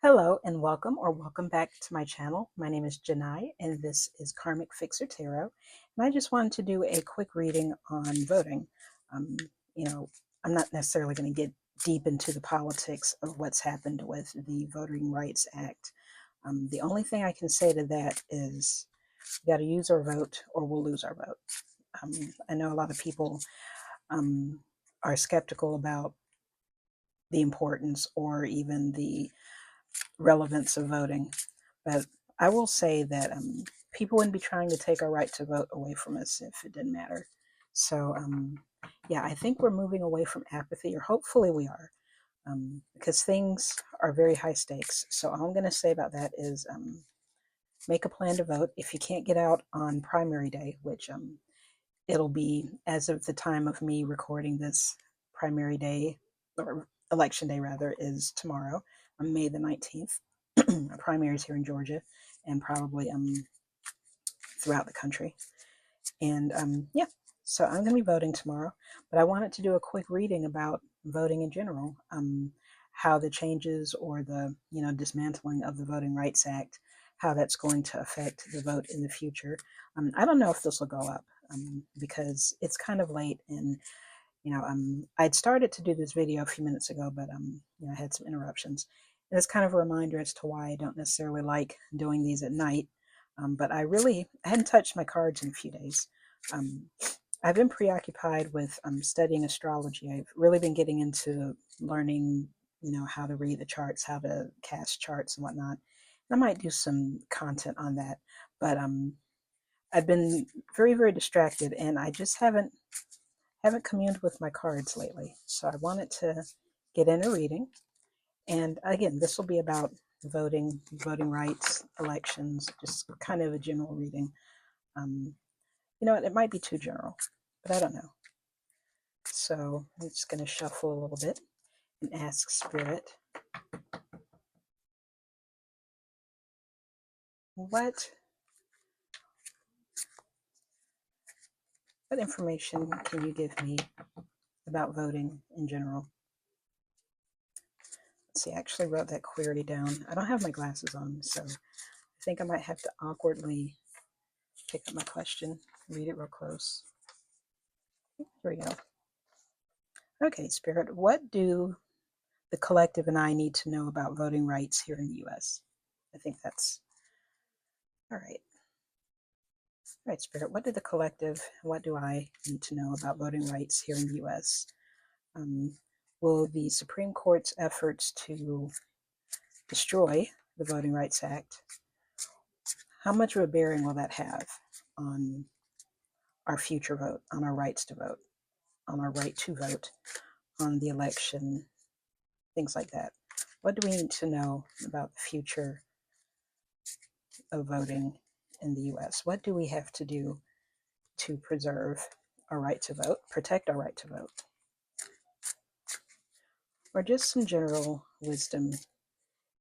Hello and welcome or welcome back to my channel. My name is Janai and this is Karmic Fixer Tarot. And I just wanted to do a quick reading on voting. Um, you know, I'm not necessarily going to get deep into the politics of what's happened with the Voting Rights Act. The only thing I can say to that is we got to use our vote or we'll lose our vote. I know a lot of people are skeptical about the importance or even the relevance of voting. But I will say that people wouldn't be trying to take our right to vote away from us if it didn't matter. So, yeah, I think we're moving away from apathy, or hopefully we are, because things are very high stakes. So all I'm going to say about that is make a plan to vote. If you can't get out on primary day, which it'll be as of the time of me recording this, primary day, or election day rather, is tomorrow, on May the 19th. Primaries here in Georgia and probably throughout the country. And yeah, so I'm going to be voting tomorrow, but I wanted to do a quick reading about voting in general, how the changes or the dismantling of the Voting Rights Act, how that's going to affect the vote in the future. I don't know if this will go up because it's kind of late, and I'd started to do this video a few minutes ago, but I had some interruptions. And it's kind of a reminder as to why I don't necessarily like doing these at night. But I hadn't touched my cards in a few days. I've been preoccupied with studying astrology. I've really been getting into learning, how to read the charts, how to cast charts and whatnot. And I might do some content on that. But I've been very, very distracted, and I just haven't communed with my cards lately. So I wanted to get in a reading. And again, this will be about voting rights, elections, just kind of a general reading. It might be too general, but I don't know. So I'm just going to shuffle a little bit and ask Spirit, what information can you give me about voting in general? Let's see, I actually wrote that query down. I don't have my glasses on, so I think I might have to awkwardly pick up my question, read it real close. Here we go. Okay, Spirit, what do the collective and I need to know about voting rights here in the U.S.? I think that's all right. All right, Spirit, what do the collective, what do I need to know about voting rights here in the U.S.? Will the Supreme Court's efforts to destroy the Voting Rights Act, how much of a bearing will that have on our future vote, on our rights to vote, on our right to vote, on the election, things like that? What do we need to know about the future of voting in the U.S.? What do we have to do to preserve our right to vote, protect our right to vote? Or just some general wisdom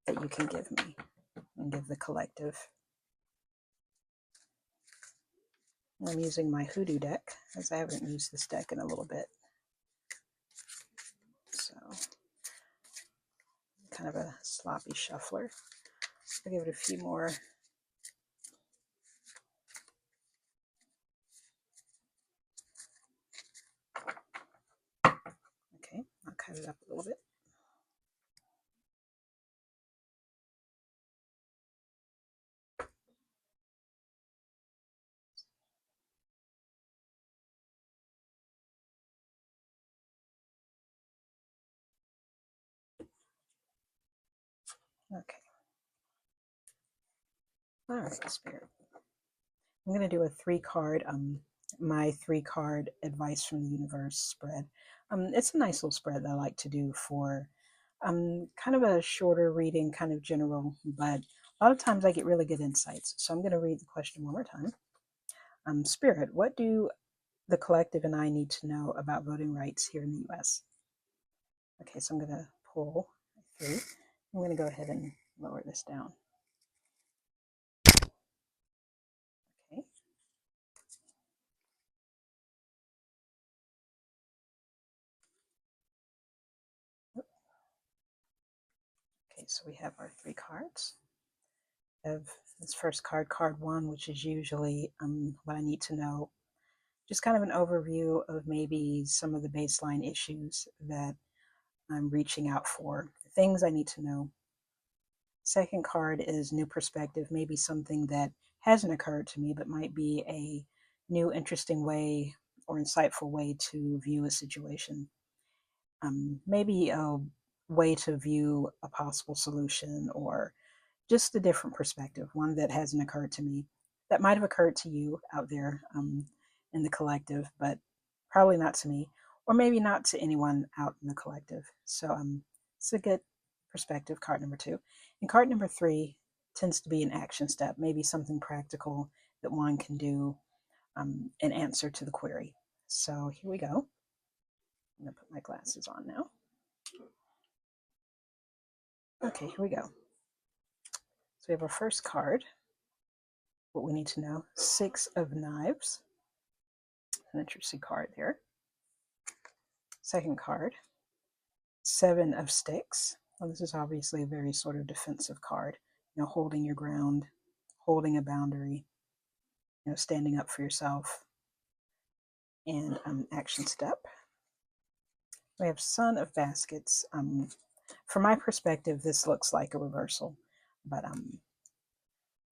that you can give me and give the collective. I'm using my hoodoo deck, as I haven't used this deck in a little bit. So, kind of a sloppy shuffler. I'll give it a few more. Okay, I'll cut it up a little bit. Okay. All right, Spirit. I'm going to do a 3-card, my 3-card advice from the universe spread. It's a nice little spread that I like to do for kind of a shorter reading, kind of general, but a lot of times I get really good insights. So I'm going to read the question one more time. Spirit, what do the collective and I need to know about voting rights here in the U.S.? Okay, so I'm going to pull 3. I'm going to go ahead and lower this down. Okay. Okay, so we have our 3 cards. We have this first card, card 1, which is usually what I need to know. Just kind of an overview of maybe some of the baseline issues that I'm reaching out for, things I need to know. Second card is new perspective, maybe something that hasn't occurred to me, but might be a new, interesting way or insightful way to view a situation. Maybe a way to view a possible solution, or just a different perspective, one that hasn't occurred to me, that might have occurred to you out there in the collective, but probably not to me, or maybe not to anyone out in the collective. So it's a good perspective, card number 2. And card number 3 tends to be an action step, maybe something practical that one can do in answer to the query. So here we go. I'm going to put my glasses on now. Okay, here we go. So we have our first card, what we need to know, 6 of Knives. An interesting card there. Second card, 7 of Sticks. Well, this is obviously a very sort of defensive card, holding your ground, holding a boundary, standing up for yourself. And action step. We have Son of Baskets. From my perspective, this looks like a reversal, but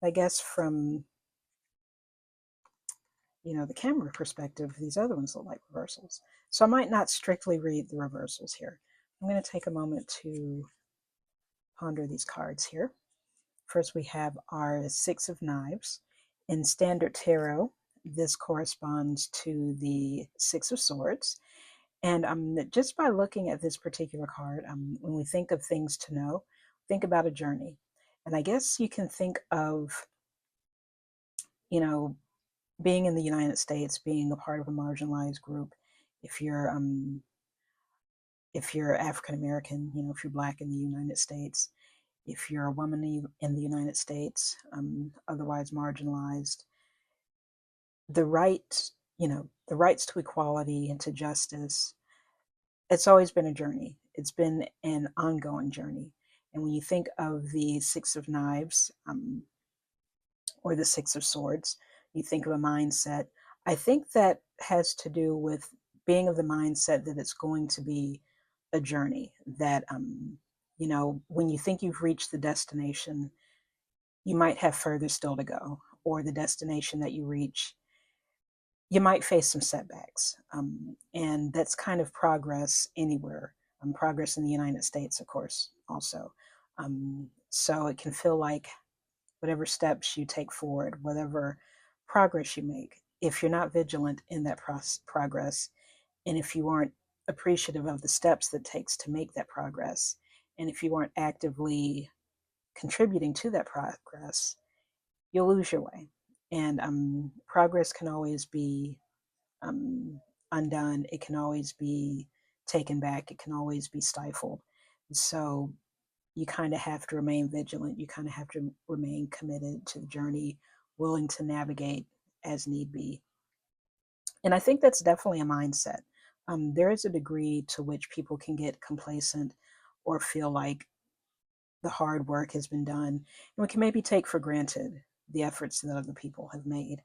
I guess from the camera perspective, these other ones look like reversals. So I might not strictly read the reversals here. I'm going to take a moment to ponder these cards here. First, we have our 6 of Knives. In Standard Tarot, this corresponds to the 6 of Swords. And just by looking at this particular card, when we think of things to know, think about a journey. And I guess you can think of, being in the United States, being a part of a marginalized group. If you're African American, if you're Black in the United States, if you're a woman in the United States, otherwise marginalized, the rights to equality and to justice, it's always been a journey. It's been an ongoing journey. And when you think of the 6 of Knives, or the 6 of Swords, you think of a mindset. I think that has to do with being of the mindset that it's going to be a journey, that, when you think you've reached the destination, you might have further still to go, or the destination that you reach, you might face some setbacks. And that's kind of progress anywhere. Progress in the United States, of course, also. So it can feel like whatever steps you take forward, whatever progress you make, if you're not vigilant in that progress, and if you aren't appreciative of the steps that it takes to make that progress, and if you aren't actively contributing to that progress, you'll lose your way. And progress can always be undone. It can always be taken back. It can always be stifled. So you kind of have to remain vigilant. You kind of have to remain committed to the journey, willing to navigate as need be. And I think that's definitely a mindset. There is a degree to which people can get complacent or feel like the hard work has been done. And we can maybe take for granted the efforts that other people have made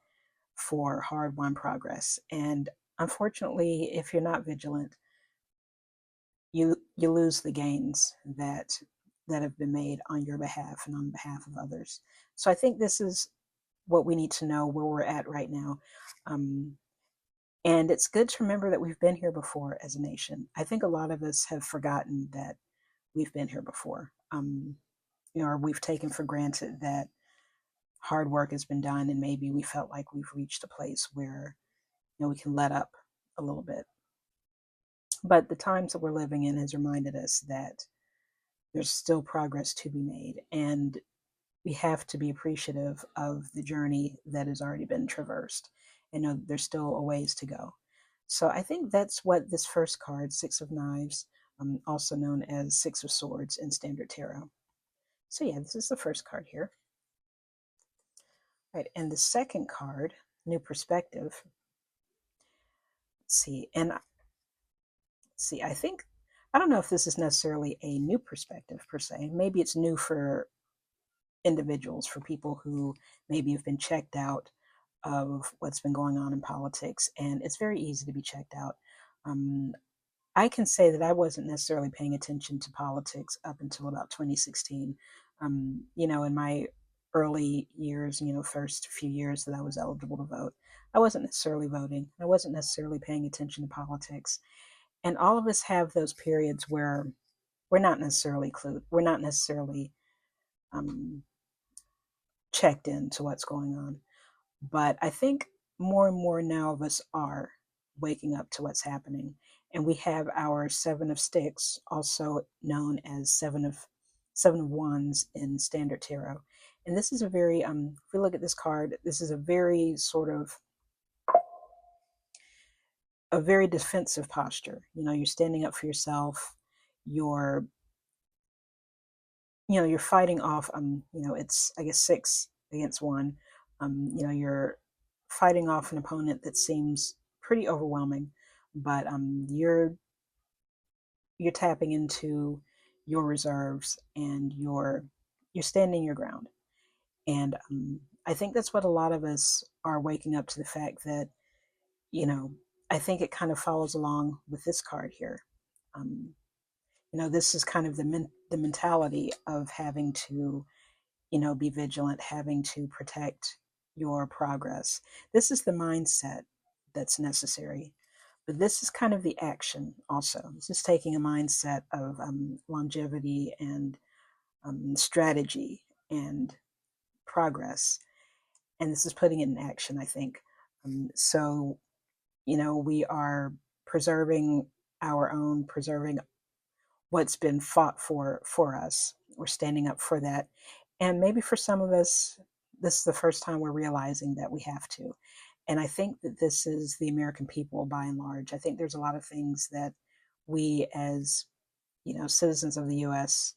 for hard-won progress. And unfortunately, if you're not vigilant, you lose the gains that have been made on your behalf and on behalf of others. So I think this is what we need to know, where we're at right now. And it's good to remember that we've been here before as a nation. I think a lot of us have forgotten that we've been here before, or we've taken for granted that hard work has been done, and maybe we felt like we've reached a place where we can let up a little bit. But the times that we're living in has reminded us that there's still progress to be made, and we have to be appreciative of the journey that has already been traversed, and know there's still a ways to go. So I think that's what this first card, 6 of Knives, also known as 6 of Swords in Standard Tarot. So yeah, this is the first card here. Right, and the second card, New Perspective. Let's see, I think I don't know if this is necessarily a new perspective per se. Maybe it's new for individuals, for people who maybe have been checked out of what's been going on in politics, and it's very easy to be checked out. Um, I can say that I wasn't necessarily paying attention to politics up until about 2016. In my early years, first few years that I was eligible to vote, I wasn't necessarily voting. I wasn't necessarily paying attention to politics. And all of us have those periods where we're not necessarily we're not necessarily um, checked into what's going on. But I think more and more now of us are waking up to what's happening. And we have our Seven of Sticks, also known as Seven of Wands in Standard Tarot. And this is a very, if we look at this card, this is a very sort of a very defensive posture. You're standing up for yourself. You're, you're fighting off. It's, I guess, 6 against 1. You're fighting off an opponent that seems pretty overwhelming, but you're tapping into your reserves, and you're standing your ground. And I think that's what a lot of us are waking up to, the fact that, I think it kind of follows along with this card here. Um, this is kind of the mentality of having to, be vigilant, having to protect your progress. This is the mindset that's necessary. But this is kind of the action also. This is taking a mindset of longevity and strategy and progress. And this is putting it in action, I think. So, we are preserving preserving what's been fought for us. We're standing up for that. And maybe for some of us, this is the first time we're realizing that we have to. And I think that this is the American people by and large. I think there's a lot of things that we, as citizens of the US,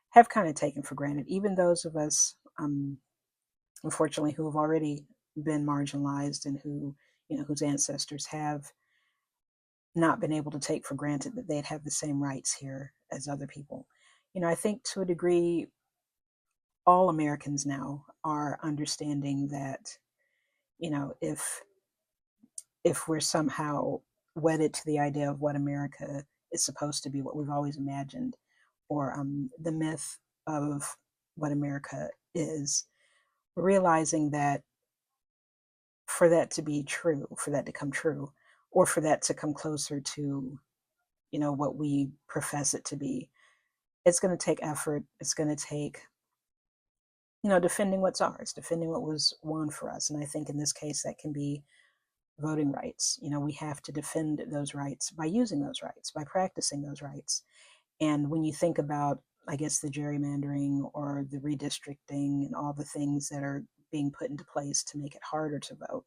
have kind of taken for granted. Even those of us, unfortunately, who have already been marginalized, and whose ancestors have not been able to take for granted that they'd have the same rights here as other people. I think to a degree, all Americans now are understanding that, if we're somehow wedded to the idea of what America is supposed to be, what we've always imagined, or the myth of what America is, we're realizing that for that to be true, for that to come true, or for that to come closer to, what we profess it to be, it's going to take effort. It's going to take, defending what's ours, defending what was won for us. And I think in this case, that can be voting rights. We have to defend those rights by using those rights, by practicing those rights. And when you think about, I guess, the gerrymandering or the redistricting and all the things that are being put into place to make it harder to vote,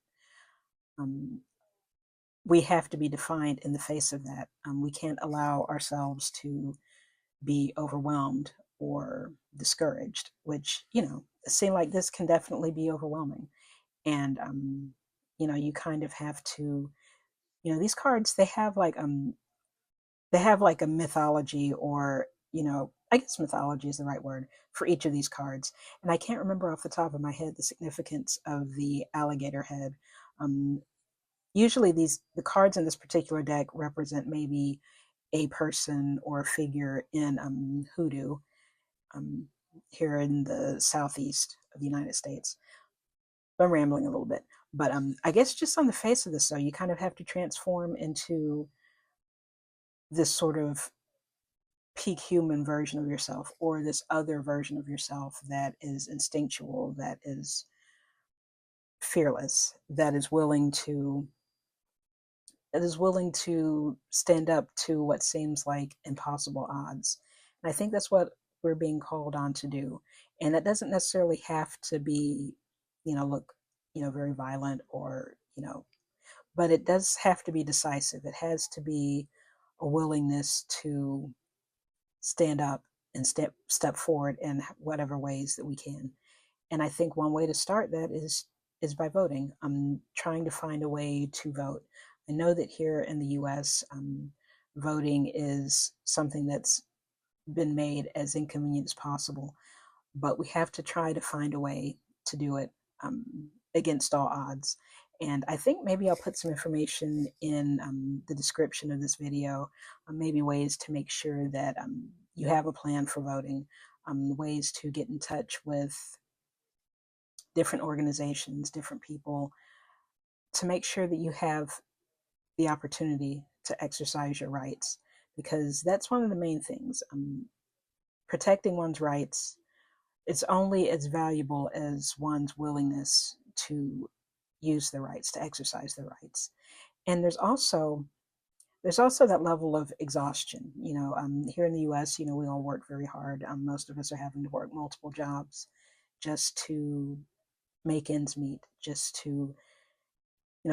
we have to be defiant in the face of that. We can't allow ourselves to be overwhelmed or discouraged, which, a scene like this can definitely be overwhelming. And, you kind of have to, these cards, they have like a mythology, or, I guess mythology is the right word for each of these cards. And I can't remember off the top of my head the significance of the alligator head. Usually the cards in this particular deck represent maybe a person or a figure in hoodoo, here in the southeast of the United States. I'm rambling a little bit, but I guess just on the face of this, though, you kind of have to transform into this sort of peak human version of yourself, or this other version of yourself that is instinctual, that is fearless, that is willing to stand up to what seems like impossible odds. And I think that's what we're being called on to do. And it doesn't necessarily have to be, look, very violent, or, but it does have to be decisive. It has to be a willingness to stand up and step forward in whatever ways that we can. And I think one way to start that is by voting. I'm trying to find a way to vote. I know that here in the U.S., voting is something that's been made as inconvenient as possible, but we have to try to find a way to do it against all odds. And I think maybe I'll put some information in the description of this video, maybe ways to make sure that you have a plan for voting, ways to get in touch with different organizations, different people, to make sure that you have the opportunity to exercise your rights, because that's one of the main things. Protecting one's rights, it's only as valuable as one's willingness to use their rights, to exercise their rights. And there's also that level of exhaustion. Here in the U.S., we all work very hard. Most of us are having to work multiple jobs just to make ends meet, just to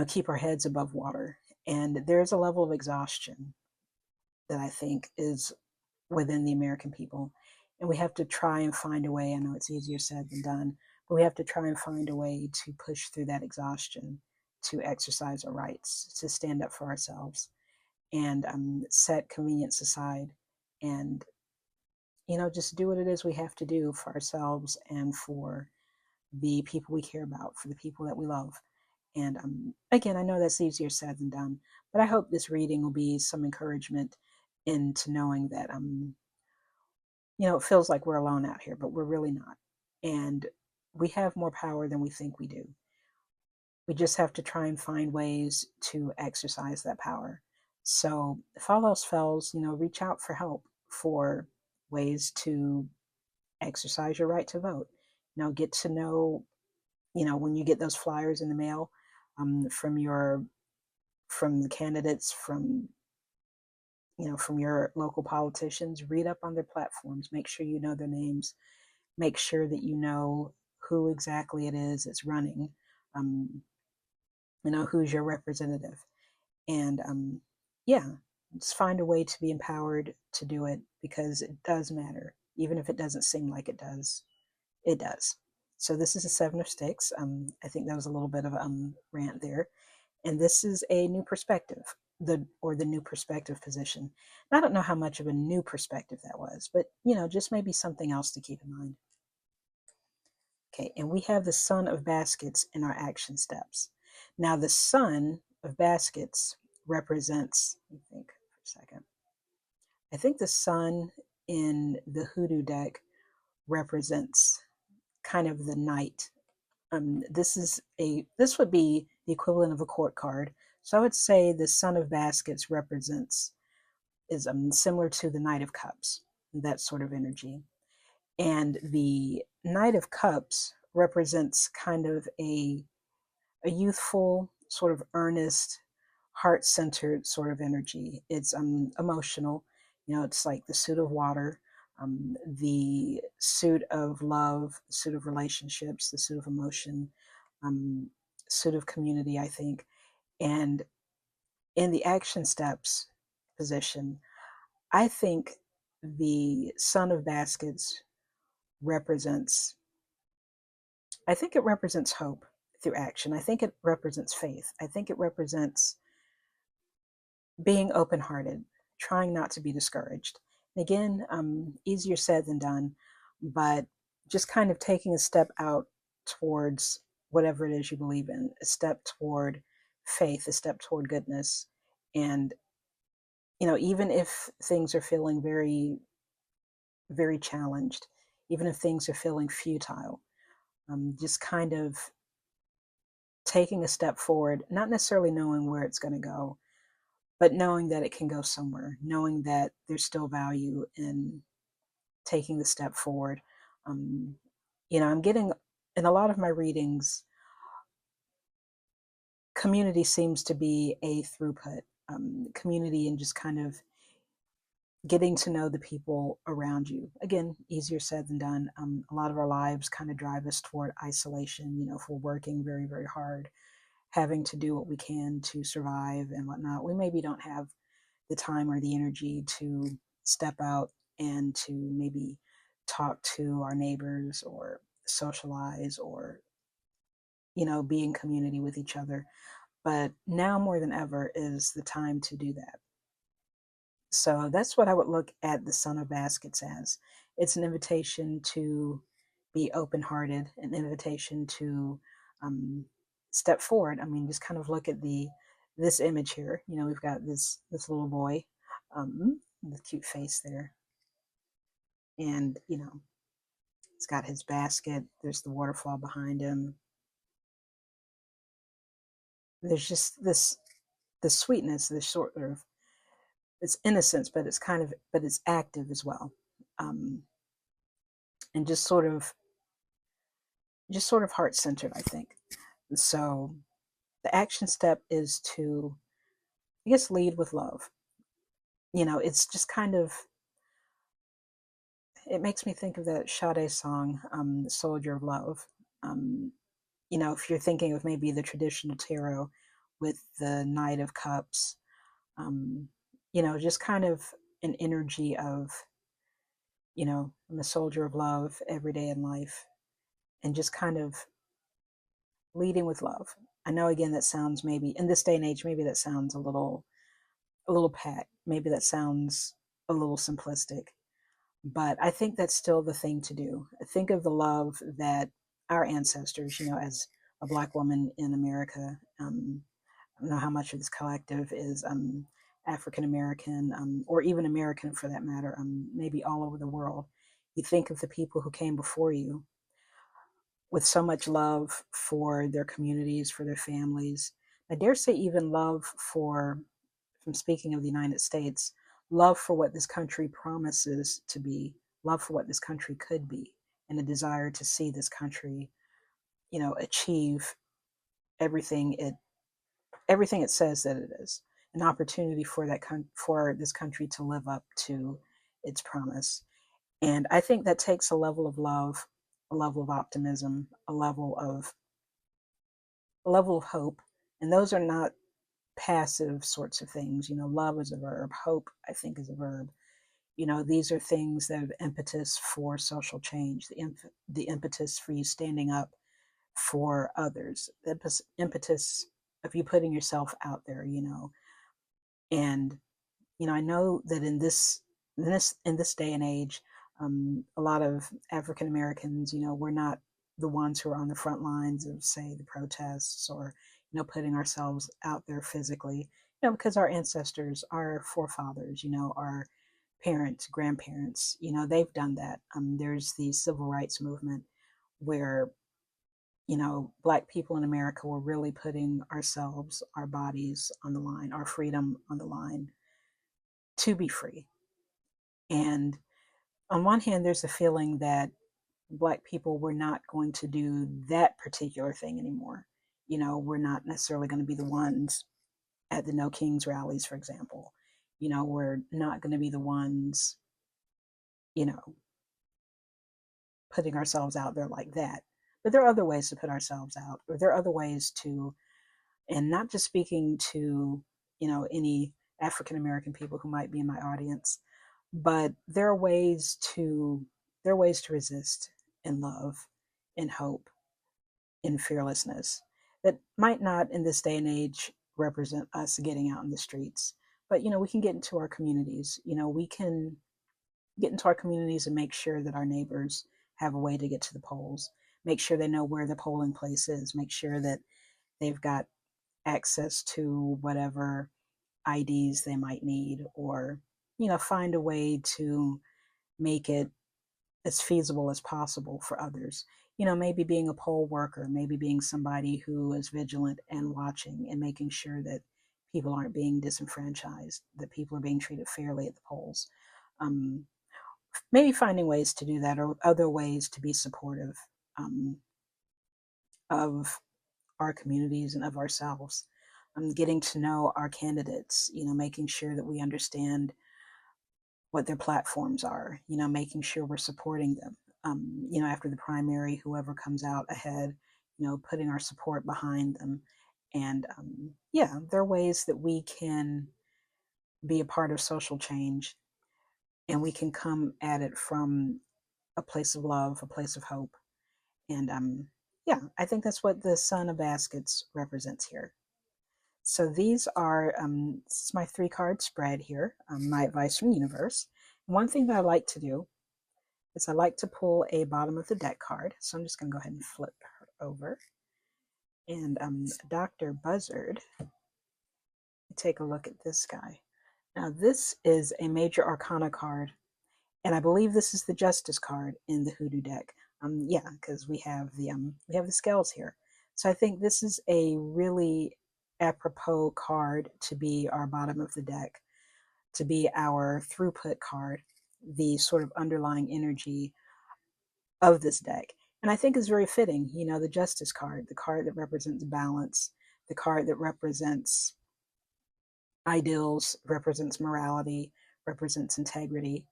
keep our heads above water. And there's a level of exhaustion that I think is within the American people. And we have to try and find a way. I know it's easier said than done, but we have to try and find a way to push through that exhaustion, to exercise our rights, to stand up for ourselves, and set convenience aside, and just do what it is we have to do for ourselves and for the people we care about, for the people that we love. And again, I know that's easier said than done, but I hope this reading will be some encouragement into knowing that it feels like we're alone out here, but we're really not. And we have more power than we think we do. We just have to try and find ways to exercise that power. So if all else fails, reach out for help, for ways to exercise your right to vote. Get to know, when you get those flyers in the mail from the candidates, from your local politicians, read up on their platforms, make sure you know their names, make sure that you know who exactly it is that's running, who's your representative. And yeah, just find a way to be empowered to do it, because it does matter. Even if it doesn't seem like it does, it does. So this is a 7 of Sticks. I think that was a little bit of a rant there. And this is a new perspective, the new perspective position. And I don't know how much of a new perspective that was, but just maybe something else to keep in mind. Okay, and we have the Son of Baskets in our action steps. Now the Son of Baskets represents, let me think for a second. I think the Sun in the Hoodoo deck represents kind of the Knight. This would be the equivalent of a court card. So I would say the Son of Baskets is similar to the Knight of Cups, that sort of energy. And the Knight of Cups represents kind of a youthful, sort of earnest, heart-centered sort of energy. It's emotional. It's like the suit of water, the suit of love, the suit of relationships, the suit of emotion, suit of community, I think. And in the action steps position, I think the Son of Baskets represents, I think it represents hope through action. I think it represents faith. I think it represents being open-hearted, trying not to be discouraged. And again, easier said than done, but just kind of taking a step out towards whatever it is you believe in, a step toward faith, a step toward goodness. And, even if things are feeling very, very challenged, even if things are feeling futile, just kind of taking a step forward, not necessarily knowing where it's going to go, but knowing that it can go somewhere, knowing that there's still value in taking the step forward. I'm getting, in a lot of my readings, community seems to be a throughput. Community and just kind of getting to know the people around you. Again, easier said than done. A lot of our lives kind of drive us toward isolation, if we're working very, very hard, having to do what we can to survive and whatnot. We maybe don't have the time or the energy to step out and to maybe talk to our neighbors or socialize or, be in community with each other. But now more than ever is the time to do that. So that's what I would look at the Son of Baskets as. It's an invitation to be open hearted, an invitation to um, step forward. I mean, just kind of look at this image here. You know, we've got this little boy, with a cute face there, and you know, he's got his basket. There's the waterfall behind him. There's just this sweetness, this sort of, it's innocence, but it's kind of, but it's active as well, um, and just sort of heart centered, I think. So the action step is to, I guess, lead with love. You know, it's just kind of, it makes me think of that Sade song, Soldier of Love. Um, you know, if you're thinking of maybe the traditional tarot with the Knight of Cups, um, you know, just kind of an energy of, you know, I'm a soldier of love every day in life, and just kind of leading with love. I know again that sounds, maybe in this day and age, maybe that sounds a little pat. Maybe that sounds a little simplistic, but I think that's still the thing to do. Think of the love that our ancestors, you know, as a Black woman in America, I don't know how much of this collective is African American, or even American for that matter, maybe all over the world. You think of the people who came before you with so much love for their communities, for their families. I dare say, even love for, from speaking of the United States, love for what this country promises to be, love for what this country could be, and a desire to see this country, you know, achieve everything it says that it is. An opportunity for for this country to live up to its promise. And I think that takes a level of love, a level of optimism, a level of hope. And those are not passive sorts of things. You know, love is a verb, hope, I think, is a verb. You know, these are things that have impetus for social change, the impetus for you standing up for others, the impetus of you putting yourself out there, you know. And, you know, I know that in this day and age, a lot of African Americans, you know, we're not the ones who are on the front lines of, say, the protests, or, you know, putting ourselves out there physically, you know, because our ancestors, our forefathers, you know, our parents, grandparents, you know, they've done that. There's the civil rights movement where, you know, Black people in America were really putting ourselves, our bodies on the line, our freedom on the line to be free. And on one hand, there's a feeling that Black people were not going to do that particular thing anymore. You know, we're not necessarily going to be the ones at the No Kings rallies, for example. You know, we're not going to be the ones, you know, putting ourselves out there like that. But there are other ways to put ourselves out, or there are other ways to, and not just speaking to, you know, any African American people who might be in my audience, but there are ways to resist in love, in hope, in fearlessness, that might not in this day and age represent us getting out in the streets. But, you know, we can get into our communities. You know, we can get into our communities and make sure that our neighbors have a way to get to the polls, make sure they know where the polling place is, make sure that they've got access to whatever IDs they might need, or, you know, find a way to make it as feasible as possible for others. You know, maybe being a poll worker, maybe being somebody who is vigilant and watching and making sure that people aren't being disenfranchised, that people are being treated fairly at the polls. Um, Maybe finding ways to do that, or other ways to be supportive, um, of our communities and of ourselves. Getting to know our candidates, you know, making sure that we understand what their platforms are, you know, making sure we're supporting them. You know, after the primary, whoever comes out ahead, you know, putting our support behind them. And yeah, there are ways that we can be a part of social change, and we can come at it from a place of love, a place of hope. And yeah, I think that's what the Son of Baskets represents here. So these are, this is my 3-card spread here, my advice from the universe. One thing that I like to do is I like to pull a bottom of the deck card. So I'm just going to go ahead and flip her over. And Dr. Buzzard, take a look at this guy. Now this is a major arcana card, and I believe this is the Justice card in the Hoodoo deck. Yeah, because we have the scales here. So I think this is a really apropos card to be our bottom of the deck, to be our throughput card, the sort of underlying energy of this deck. And I think is very fitting, you know, the Justice card, the card that represents balance, the card that represents ideals, represents morality, represents integrity.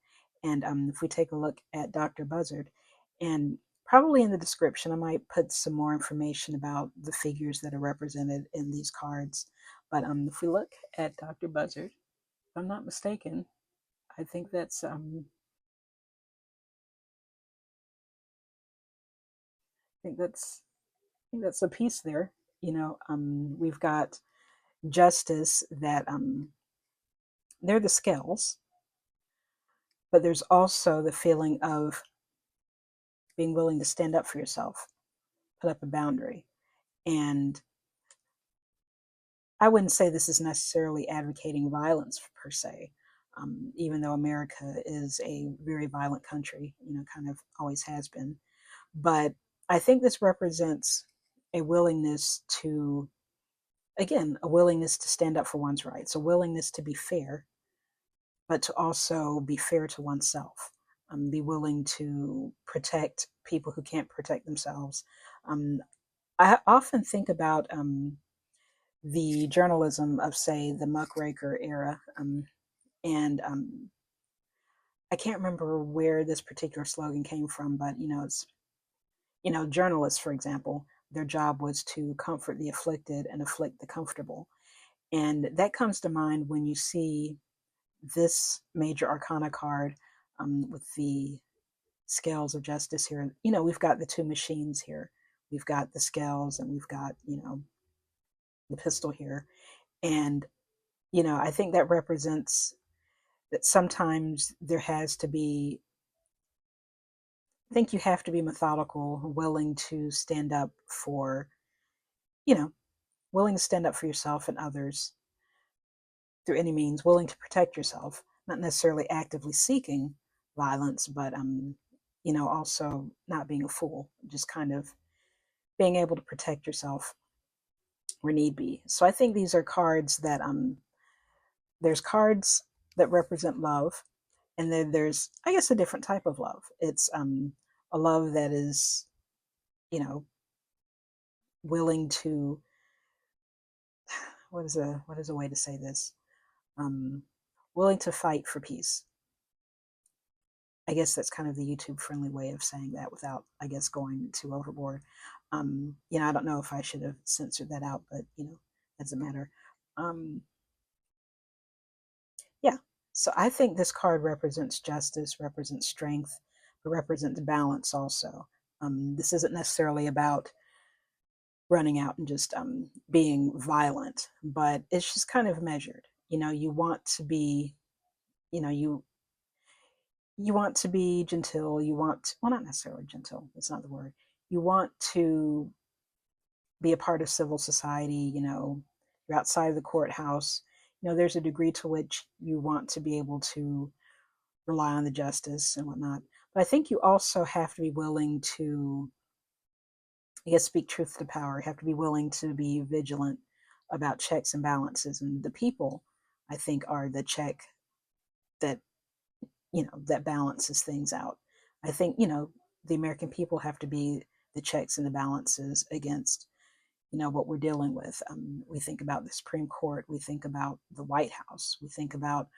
And if we take a look at Dr. Buzzard, and probably in the description, I might put some more information about the figures that are represented in these cards. But if we look at Dr. Buzzard, if I'm not mistaken, I think that's I think that's a piece there. You know, we've got justice that they're the scales, but there's also the feeling of being willing to stand up for yourself, put up a boundary. And I wouldn't say this is necessarily advocating violence per se, even though America is a very violent country, you know, kind of always has been. But I think this represents a willingness to, again, a willingness to stand up for one's rights, a willingness to be fair, but to also be fair to oneself. Be willing to protect people who can't protect themselves. I often think about the journalism of, say, the muckraker era, and I can't remember where this particular slogan came from, but you know, it's, you know, journalists, for example, their job was to comfort the afflicted and afflict the comfortable, and that comes to mind when you see this major arcana card with the scales of justice here. You know, we've got the two machines here. We've got the scales, and we've got, you know, the pistol here. And, you know, I think that represents that sometimes there has to be, I think you have to be methodical, willing to stand up for, you know, willing to stand up for yourself and others through any means, willing to protect yourself, not necessarily actively seeking violence, but, you know, also not being a fool, just kind of being able to protect yourself where need be. So I think these are cards that, there's cards that represent love, and then there's, I guess, a different type of love. It's a love that is, you know, willing to, what is a way to say this, um, willing to fight for peace. I guess that's kind of the YouTube friendly way of saying that without, I guess, going too overboard. You know, I don't know if I should have censored that out, but you know, it doesn't matter. Yeah, so I think this card represents justice, represents strength, but represents balance also. This isn't necessarily about running out and just being violent, but it's just kind of measured. You know, you want to be, you know, you want to be gentle. You want, well, not necessarily gentle. That's not the word. You want to be a part of civil society. You know, you're outside of the courthouse. You know, there's a degree to which you want to be able to rely on the justice and whatnot. But I think you also have to be willing to, I guess, speak truth to power. You have to be willing to be vigilant about checks and balances. And the people, I think, are the check that, you know, that balances things out. I think, you know, the American people have to be the checks and the balances against, you know, what we're dealing with. We think about the Supreme Court. We think about the White House. We think about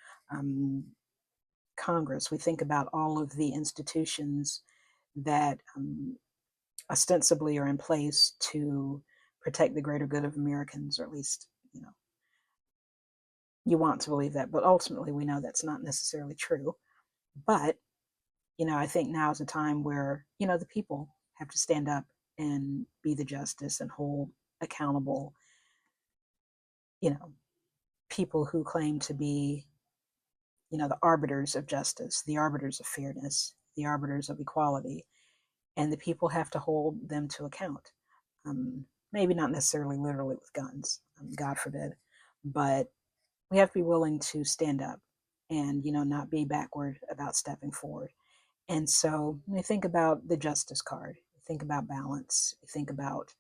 Congress. We think about all of the institutions that ostensibly are in place to protect the greater good of Americans, or at least, you know, you want to believe that, but ultimately we know that's not necessarily true. But, you know, I think now is a time where, you know, the people have to stand up and be the justice and hold accountable, you know, people who claim to be, the arbiters of justice, the arbiters of fairness, the arbiters of equality, and the people have to hold them to account. Maybe not necessarily literally with guns, God forbid, but we have to be willing to stand up and, not be backward about stepping forward. And so when you think about the justice card, you think about balance, you think about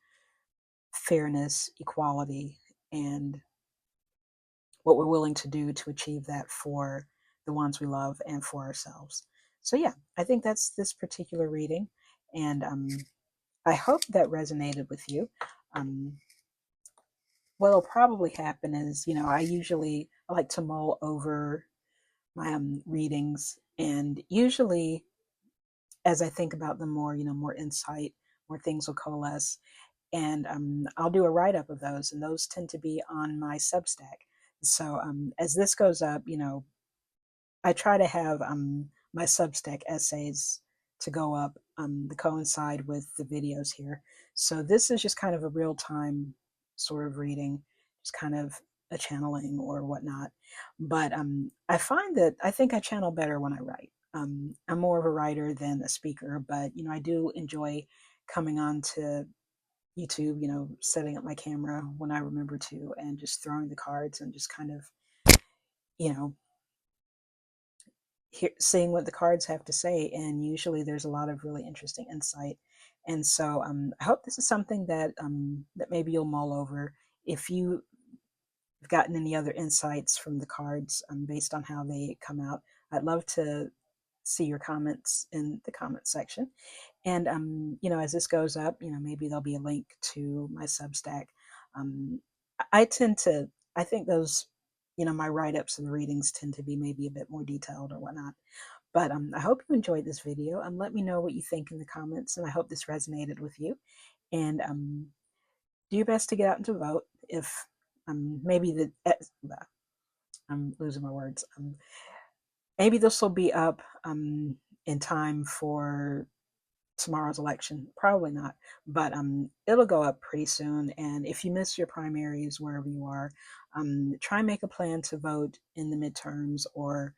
fairness, equality, and what we're willing to do to achieve that for the ones we love and for ourselves. So yeah, I think that's this particular reading, and I hope that resonated with you. Um, what'll probably happen is, I like to mull over my readings, and usually as I think about them more, more insight, more things will coalesce, and I'll do a write up of those, and those tend to be on my Substack. So as this goes up, I try to have my Substack essays to go up to coincide with the videos here. So this is just kind of a real time sort of reading, just kind of a channeling or whatnot. But I find that I think I channel better when I write. I'm more of a writer than a speaker, but I do enjoy coming on to YouTube, setting up my camera when I remember to, and just throwing the cards and just kind of, you know, seeing what the cards have to say. And usually there's a lot of really interesting insight. And so I hope this is something that maybe you'll mull over. If you've gotten any other insights from the cards based on how they come out, I'd love to see your comments in the comment section. And as this goes up, maybe there'll be a link to my Substack. Um, I tend to, I think those, my write-ups and readings tend to be maybe a bit more detailed or whatnot. But I hope you enjoyed this video, and let me know what you think in the comments. And I hope this resonated with you. And do your best to get out and to vote. If maybe I'm losing my words. Maybe this will be up in time for tomorrow's election. Probably not, but it'll go up pretty soon. And if you miss your primaries wherever you are, try and make a plan to vote in the midterms, or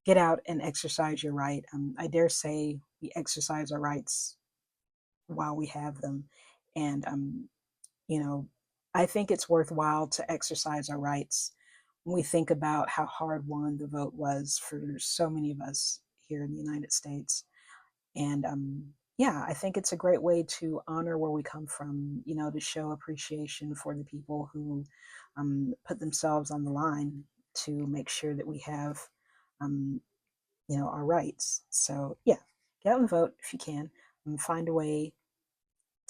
get out and exercise your right. I dare say we exercise our rights while we have them. And you know, I think it's worthwhile to exercise our rights when we think about how hard won the vote was for so many of us here in the United States. And yeah, I think it's a great way to honor where we come from, to show appreciation for the people who put themselves on the line to make sure that we have, um, our rights. So yeah, get out and vote if you can, and find a way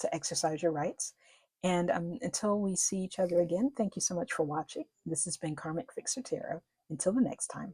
to exercise your rights. And until we see each other again, thank you so much for watching. This has been Karmic Fixer Tarot. Until the next time.